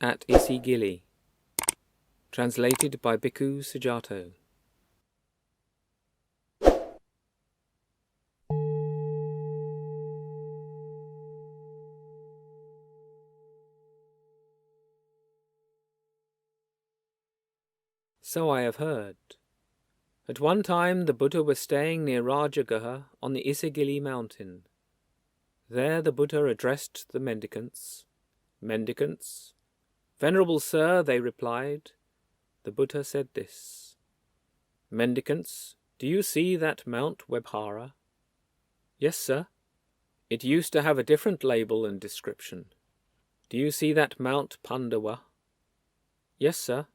at Isigili. Translated by Bhikkhu Sujato. So I have heard. At one time the Buddha was staying near Rajagaha on the Isigili mountain. There the Buddha addressed the mendicants. Mendicants, Venerable Sir, they replied. The Buddha said this: Mendicants, do you see that Mount Webhara? Yes, sir. It used to have a different label and description. Do you see that Mount Pandava? Yes, sir.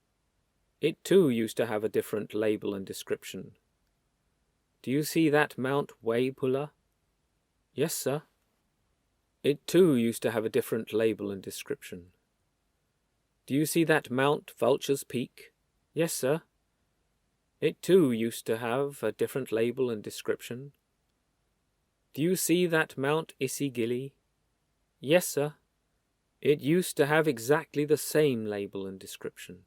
It too used to have a different label and description. Do you see that Mount Waipula? Yes, sir. It too used to have a different label and description. Do you see that Mount Vulture's Peak? Yes, sir. It too used to have a different label and description. Do you see that Mount Isigili? Yes, sir. It used to have exactly the same label and description.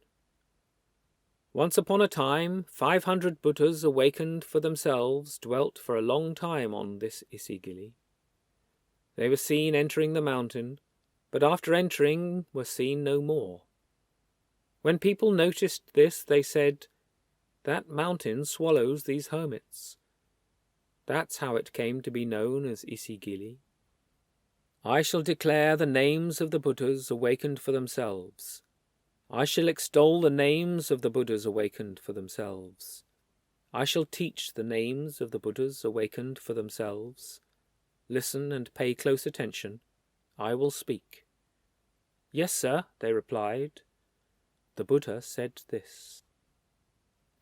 Once upon a time, 500 Buddhas awakened for themselves dwelt for a long time on this Isigili. They were seen entering the mountain, but after entering were seen no more. When people noticed this, they said, "That mountain swallows these hermits." That's how it came to be known as Isigili. I shall declare the names of the Buddhas awakened for themselves. I shall extol the names of the Buddhas awakened for themselves. I shall teach the names of the Buddhas awakened for themselves. Listen and pay close attention. I will speak. Yes, sir, they replied. The Buddha said this: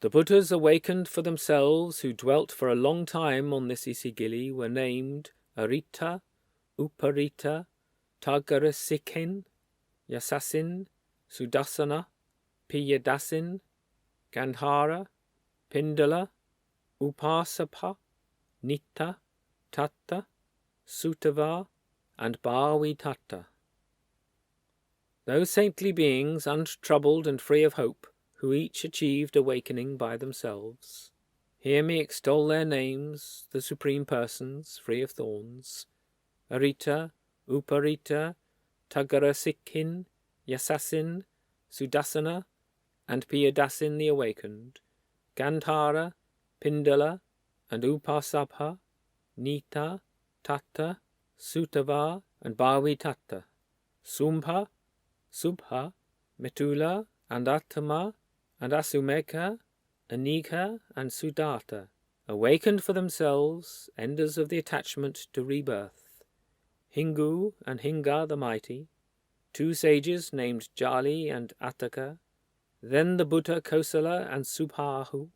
The Buddhas awakened for themselves who dwelt for a long time on this Isigili were named Arita, Uparita, Tagarasikin, Yasasin, Sudassana, Piyadasin, Gandhara, Pindala, Upasapa, Nita, Tatta, Sutava, and Bhavitatta. Those saintly beings, untroubled and free of hope, who each achieved awakening by themselves. Hear me extol their names, the Supreme Persons, free of thorns. Arita, Uparita, Tagarasikin, Yasasin, Sudassana, and Piyadasin the awakened, Gandhara, Pindala, and Upasabha, Nita, Tatta, Sutava, and Bhavitatta, Sumbha, Subha, Metula, and Attama, and Asumeka, Anika, and Sudatta, awakened for themselves, enders of the attachment to rebirth. Hingu and Hinga the mighty, two sages named Jali and Attaka, then the Buddha Kosala and Subhahu,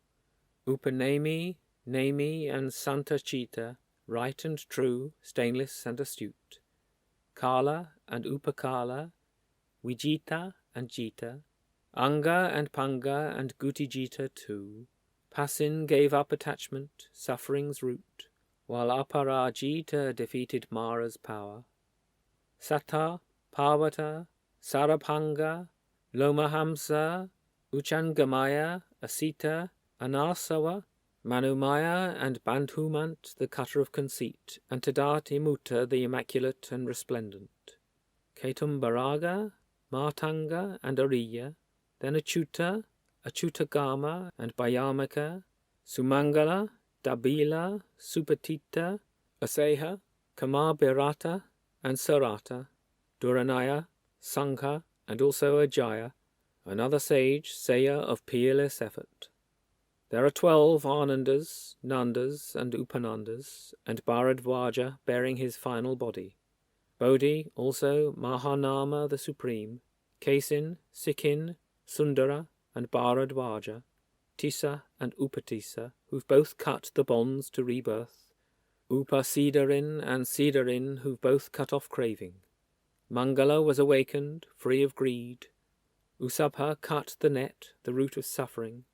Upanemi, Nemi, and Santachita, right and true, stainless and astute, Kala and Upakala, Vijita and Jita, Anga and Panga and Gutijita too. Pasin gave up attachment, suffering's root, while Aparajita defeated Mara's power. Satta, Parvata, Sarabhanga, Lomahamsa, Uchangamaya, Asita, Anasawa, Manumaya, and Bandhumant, the cutter of conceit, and Tadati Mutta, the immaculate and resplendent. Ketumbaraga, Martanga, and Ariya, then Achyuta, Achyutagama, and Bayamaka, Sumangala, Dabila, Supatita, Aseha, Kamabirata, and Sarata, Duranaya, Sangha, and also Ajaya, another sage, sayer of peerless effort. There are 12 Anandas, Nandas, and Upanandas, and Bharadvaja bearing his final body. Bodhi, also Mahanama the Supreme, Kesin, Sikhin, Sundara, and Bharadvaja, Tisa and Upatisa, who've both cut the bonds to rebirth, Upasidarin and Sidarin, who've both cut off craving. Mangala was awakened, free of greed. Usabha cut the net, the root of suffering.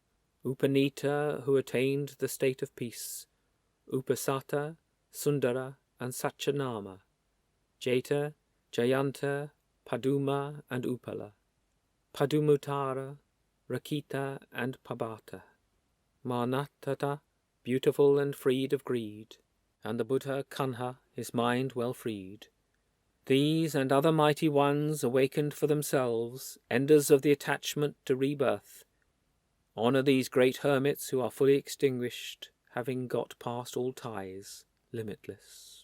Upanita, who attained the state of peace. Upasata, Sundara, and Satchanama. Jeta, Jayanta, Paduma, and Upala. Padumuttara, Rakita and Pabhata, Manatata, beautiful and freed of greed, and the Buddha Kanha, his mind well freed. These and other mighty ones, awakened for themselves, enders of the attachment to rebirth, honour these great hermits who are fully extinguished, having got past all ties, limitless.